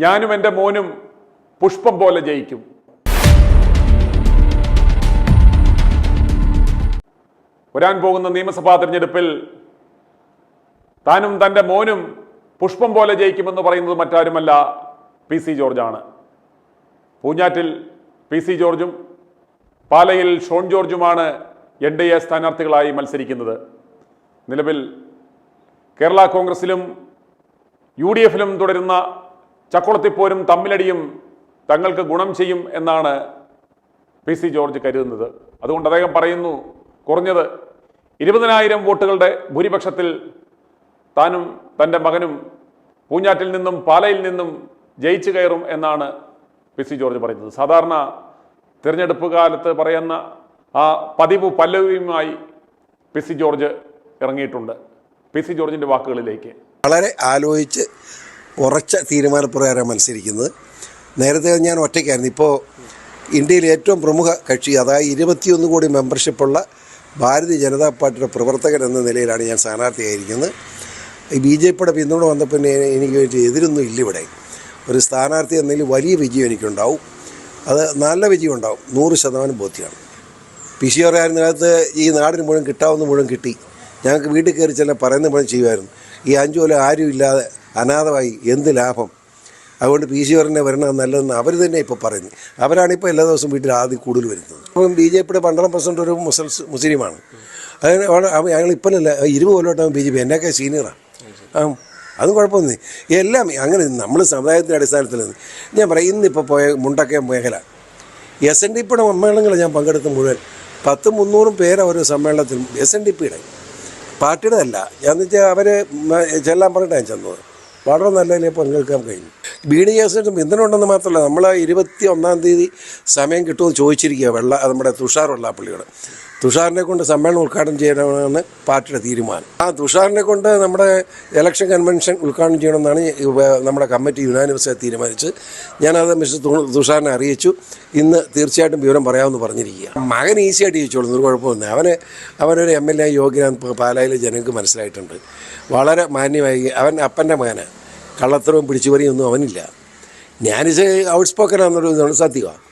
ഞാനും എൻ്റെ മോനും പുഷ്പം പോലെ ജയിക്കും. വരാൻ പോകുന്ന നിയമസഭാ തെരഞ്ഞെടുപ്പിൽ താനും തൻ്റെ മോനും പുഷ്പം പോലെ ജയിക്കുമെന്ന് പറയുന്നത് മറ്റാരുമല്ല PC ജോർജാണ്. പൂഞ്ഞാറ്റിൽ PC ജോർജും പാലയിൽ ഷോൺ ജോർജുമാണ് NDA സ്ഥാനാർത്ഥികളായി മത്സരിക്കുന്നത്. നിലവിൽ കേരള കോൺഗ്രസിലും UDFിലും തുടരുന്ന ചക്കുളത്തിപ്പോരും തമ്മിലടിയും തങ്ങൾക്ക് ഗുണം ചെയ്യും എന്നാണ് PC ജോർജ് കരുതുന്നത്. അതുകൊണ്ട് അദ്ദേഹം പറയുന്നു, കുറഞ്ഞത് 20,000 വോട്ടുകളുടെ ഭൂരിപക്ഷത്തിൽ താനും തൻ്റെ മകനും പൂഞ്ഞാറ്റിൽ നിന്നും പാലയിൽ നിന്നും ജയിച്ചു കയറും എന്നാണ് PC ജോർജ് പറയുന്നത്. സാധാരണ തിരഞ്ഞെടുപ്പ് കാലത്ത് പറയുന്ന ആ പതിവ് പല്ലവിയുമായി PC ജോർജ് ഇറങ്ങിയിട്ടുണ്ട്. PC ജോർജിൻ്റെ വാക്കുകളിലേക്ക്. വളരെ ആലോചിച്ച് ഉറച്ച തീരുമാനപ്രകാരം മത്സരിക്കുന്നത്. നേരത്തെ ഞാൻ ഒറ്റയ്ക്കായിരുന്നു. ഇപ്പോൾ ഇന്ത്യയിലെ ഏറ്റവും പ്രമുഖ കക്ഷി, അതായത് 21 കോടി മെമ്പർഷിപ്പുള്ള ഭാരതീയ ജനതാ പാർട്ടിയുടെ പ്രവർത്തകൻ എന്ന നിലയിലാണ് ഞാൻ സ്ഥാനാർത്ഥിയായിരിക്കുന്നത്. ഈ BJPയുടെ പിന്തുണ വന്നപ്പോൾ എനിക്ക് വേണ്ടി എതിരൊന്നും ഇല്ല. ഇവിടെ ഒരു സ്ഥാനാർത്ഥി എന്നതിൽ വലിയ വിജയം എനിക്കുണ്ടാവും. അത് നല്ല വിജയം ഉണ്ടാവും, 100% ബോധ്യമാണ്. PC ആയിരുന്നതിനകത്ത് ഈ നാടിന് മുഴുവൻ കിട്ടാവുന്ന മുഴുവൻ കിട്ടി. ഞങ്ങൾക്ക് വീട്ടിൽ കയറി ചെല്ലാം പറയുന്ന മുഴുവൻ ചെയ്യുമായിരുന്നു. ഈ 5 കൊല്ലം ആരും ഇല്ലാതെ അനാഥമായി എന്ത് ലാഭം. അതുകൊണ്ട് PC വരണം നല്ലതെന്ന് അവർ തന്നെ ഇപ്പോൾ പറയുന്നു. അവരാണിപ്പോൾ എല്ലാ ദിവസവും വീട്ടിൽ ആദ്യം കൂടുതൽ വരുന്നത്. അപ്പം BJPയുടെ 12% ഒരു മുസ്ലിമാണ്. അതിന് ഞങ്ങൾ ഇപ്പോഴല്ല 20 കൊല്ലമായിട്ടാണ് BJP. എന്നൊക്കെ സീനിയറാണ്. അതും കുഴപ്പമൊന്നും എല്ലാം അങ്ങനെ നമ്മൾ സമുദായത്തിൻ്റെ അടിസ്ഥാനത്തിൽ നിന്ന് ഞാൻ പറയും. ഇന്നിപ്പോൾ പോയ മുണ്ടക്കയം മേഖല SNDPയുടെ സമ്മേളനങ്ങൾ ഞാൻ പങ്കെടുത്ത മുഴുവൻ 100-300 പേര് ഒരു സമ്മേളനത്തിൽ SNDPയുടെ പാർട്ടിയുടെ അല്ല. ഞാൻ വെച്ചാൽ അവർ ചെല്ലാൻ പറഞ്ഞിട്ടാണ് ചെന്നത്. വളരെ നല്ലതിനെ പങ്കെടുക്കാൻ കഴിഞ്ഞു. BDS പിന്തുണ ഉണ്ടെന്ന് മാത്രമല്ല, നമ്മൾ 21-ാം തീയതി സമയം കിട്ടുമെന്ന് ചോദിച്ചിരിക്കുക. നമ്മുടെ തുഷാർ വെള്ളാപ്പള്ളിയുടെ തുഷാറിനെ കൊണ്ട് സമ്മേളനം ഉദ്ഘാടനം ചെയ്യണമെന്നാണ് പാർട്ടിയുടെ തീരുമാനം. ആ തുഷാറിനെ കൊണ്ട് നമ്മുടെ ഇലക്ഷൻ കൺവെൻഷൻ ഉദ്ഘാടനം ചെയ്യണമെന്നാണ് നമ്മുടെ കമ്മിറ്റി യുനാനിമസായി തീരുമാനിച്ച്. ഞാനത് മിസ്റ്റർ തുഷാറിനെ അറിയിച്ചു. ഇന്ന് തീർച്ചയായിട്ടും വിവരം പറയാമെന്ന് പറഞ്ഞിരിക്കുക. മകൻ ഈസിയായിട്ട് ജയിച്ചോളും, ഒരു കുഴപ്പമൊന്നും. അവനൊരു MLA യോഗ്യനാണ് പാലായിലെ ജനങ്ങൾക്ക് മനസ്സിലായിട്ടുണ്ട്. വളരെ മാന്യമായി. അവൻ അപ്പൻ്റെ മകന് കള്ളത്തരവും പിടിച്ചുപറിയൊന്നും അവനില്ല. ഞാനിത് ഔട്ട് സ്പോക്കനാണെന്നൊരു സത്യമാണ്.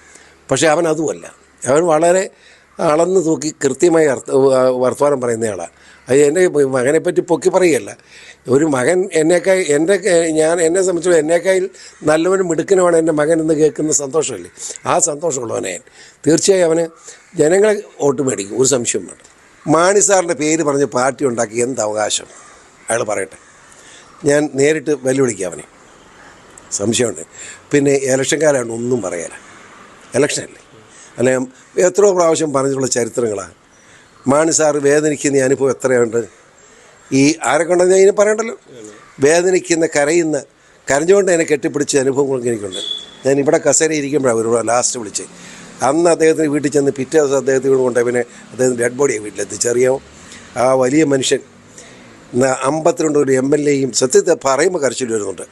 പക്ഷേ അവൻ അതുമല്ല. അവൻ വളരെ അളന്ന് തൂക്കി കൃത്യമായി വർത്തമാനം പറയുന്നയാളാണ്. അത് എൻ്റെ മകനെപ്പറ്റി പൊക്കി പറയുകയല്ല. ഒരു മകൻ എന്നെ സംബന്ധിച്ചുള്ള എന്നേക്കാൾ നല്ലവനും മിടുക്കനുമാണ് എൻ്റെ മകൻ എന്ന് കേൾക്കുന്ന സന്തോഷമല്ലേ. ആ സന്തോഷമുള്ളവനെ തീർച്ചയായും അവന് ജനങ്ങളെ വോട്ട് മേടിക്കും, ഒരു സംശയം വേണ്ട. മാണി സാറിൻ്റെ പേര് പറഞ്ഞ് പാർട്ടി ഉണ്ടാക്കി എന്ത് അവകാശം അയാൾ പറയട്ടെ. ഞാൻ നേരിട്ട് വെല്ലുവിളിക്കുക അവനെ, സംശയമുണ്ട്. പിന്നെ ഇലക്ഷൻകാരാണ് ഒന്നും പറയാല. ഇലക്ഷനല്ലേ, അല്ലെ എത്രയോ പ്രാവശ്യം പറഞ്ഞിട്ടുള്ള ചരിത്രങ്ങളാണ്. മാണി സാറ് വേദനിക്കുന്ന അനുഭവം എത്രയുണ്ട്. ഈ ആരൊക്കെ ഉണ്ടെന്ന് ഞാൻ ഇനി പറയണ്ടല്ലോ. വേദനിക്കുന്ന കരഞ്ഞുകൊണ്ട് എന്നെ കെട്ടിപ്പിടിച്ച അനുഭവങ്ങളൊക്കെ എനിക്കുണ്ട്. ഞാൻ ഇവിടെ കസേര ഇരിക്കുമ്പോഴാണ് ഒരു ലാസ്റ്റ് വിളിച്ച്. അന്ന് അദ്ദേഹത്തിന് വീട്ടിൽ ചെന്ന് പിറ്റേ ദിവസം അദ്ദേഹത്തിന് കൊണ്ട് പിന്നെ അദ്ദേഹത്തിന് ഡെഡ് ബോഡിയെ വീട്ടിലെത്തിച്ചറിയാമോ. ആ വലിയ മനുഷ്യൻ 52 വലിയ MLAയും സത്യത്തെ പറയുമ്പോൾ കരച്ചിൽ വരുന്നുണ്ട്.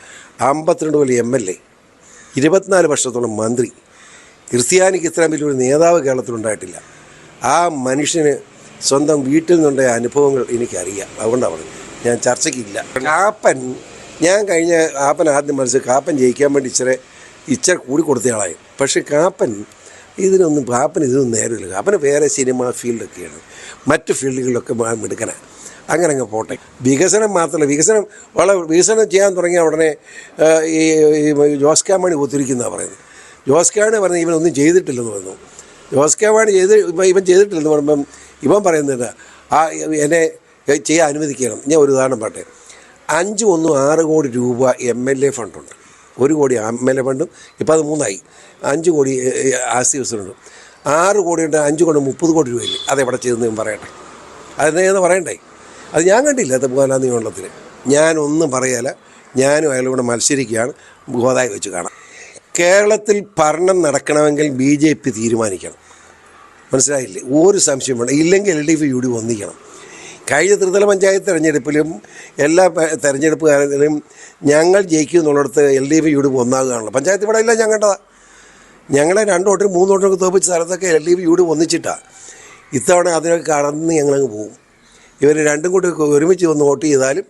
52 വലിയ MLA, 24 വർഷത്തോളം മന്ത്രി. ക്രിസ്ത്യാനിക്ക് ഇത്രയും വലിയൊരു നേതാവ് കേരളത്തിലുണ്ടായിട്ടില്ല. ആ മനുഷ്യന് സ്വന്തം വീട്ടിൽ നിന്നുണ്ടായ അനുഭവങ്ങൾ എനിക്കറിയാം. അതുകൊണ്ടാണ് പറഞ്ഞത്. ഞാൻ ചർച്ചയ്ക്കില്ല. ഞാൻ കഴിഞ്ഞ കാപ്പൻ ആദ്യം മനസ്സിൽ കാപ്പൻ ജയിക്കാൻ വേണ്ടി ഇച്ചിരി കൂടി കൊടുത്തയാളായി. പക്ഷേ കാപ്പൻ ഇതിനൊന്നും നേരമില്ല. കാപ്പന് വേറെ സിനിമ ഫീൽഡൊക്കെയാണ്, മറ്റ് ഫീൽഡുകളിലൊക്കെ മിടുക്കനാണ്. അങ്ങനെ അങ്ങ് പോട്ടെ. വികസനം മാത്രമല്ല, വികസനം ചെയ്യാൻ തുടങ്ങിയ ഉടനെ ഈ ജോസ് കെ മാണി ഒത്തിരിക്കുന്നതാണ് പറയുന്നത്. ജോസ് കെ മാണി പറഞ്ഞ് ഇവനൊന്നും ചെയ്തിട്ടില്ലെന്ന് പറഞ്ഞു. ജോസ് കെ മാണി ഇവൻ ചെയ്തിട്ടില്ലെന്ന് പറയുമ്പം ഇവൻ പറയുന്നത് എന്നെ ചെയ്യാൻ അനുവദിക്കണം. ഞാൻ ഒരു ഉദാഹരണം പറട്ടെ. 6 കോടി രൂപ MLA ഫണ്ടുണ്ട്. 1 കോടി MLA ഫണ്ടും ഇപ്പോൾ അത് 3 ആയി. 5 കോടി ആസ്തി വികസനമുണ്ട്. 6 കോടിയുണ്ട്. 5 കൊണ്ട് 30 കോടി രൂപയില്ലേ. അതെവിടെ ചെയ്തെന്ന് ഞാൻ പറയട്ടെ. അതെന്ന് പറയണ്ടേ. അത് ഞാൻ കണ്ടില്ല. അത് പോകാനാ നിയമത്തിൽ ഞാനൊന്നും പറയല. ഞാനും അയാളും കൂടെ മത്സരിക്കുകയാണ്. ഗോദായി വെച്ച് കാണാം. കേരളത്തിൽ ഭരണം നടക്കണമെങ്കിൽ BJP തീരുമാനിക്കണം. മനസ്സിലായില്ലേ? ഒരു സംശയം വേണ്ട. ഇല്ലെങ്കിൽ LDF UDF ഒന്നിക്കണം. കഴിഞ്ഞ ത്രിതല പഞ്ചായത്ത് തെരഞ്ഞെടുപ്പിലും എല്ലാ തെരഞ്ഞെടുപ്പ് കാലത്തിലും ഞങ്ങൾ ജയിക്കും എന്നുള്ളിടത്ത് LDF UDF ഒന്നാകുകയാണല്ലോ. പഞ്ചായത്ത് ഇവിടെ ഇല്ല, ഞാൻ കണ്ടതാണ്. ഞങ്ങളെ 2 വോട്ടും 3 വോട്ടൊക്കെ തോപ്പിച്ച സ്ഥലത്തൊക്കെ LDF UDF ഒന്നിച്ചിട്ടാണ്. ഇത്തവണ അതിനൊക്കെ കടന്ന് ഞങ്ങളങ്ങ് പോകും. ഇവർ രണ്ടും കൂടി ഒരുമിച്ച് വന്ന് വോട്ട് ചെയ്താലും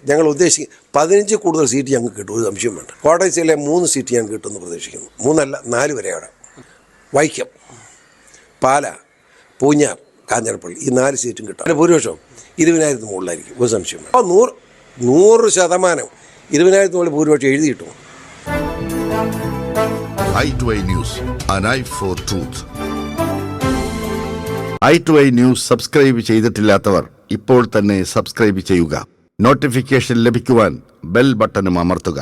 ഞങ്ങൾ ഉദ്ദേശിക്കും 15 കൂടുതൽ സീറ്റ് ഞങ്ങൾക്ക് കിട്ടും, ഒരു സംശയം വേണ്ട. കോട്ടയം ജില്ലയിലെ 3 സീറ്റ് ഞാൻ കിട്ടുമെന്ന് പ്രതീക്ഷിക്കുന്നു. 3 അല്ല 4 വരെ അവിടെ. വൈക്കം, പാല, പൂഞ്ഞാർ, കാഞ്ഞിരപ്പള്ളി ഈ 4 സീറ്റും കിട്ടും. അതിന് ഭൂരിപക്ഷം 20,000 മുകളിലായിരിക്കും, ഒരു സംശയം വേണ്ട. 100% 20,000 മുകളിൽ ഭൂരിപക്ഷം എഴുതി കിട്ടും. i2i News, an eye for truth. i2i News subscribe ചെയ്തിട്ടില്ലാത്തവർ ഇപ്പോൾ തന്നെ സബ്സ്ക്രൈബ് ചെയ്യുക. നോട്ടിഫിക്കേഷൻ ലഭിക്കുവാൻ ബെൽ ബട്ടണും അമർത്തുക.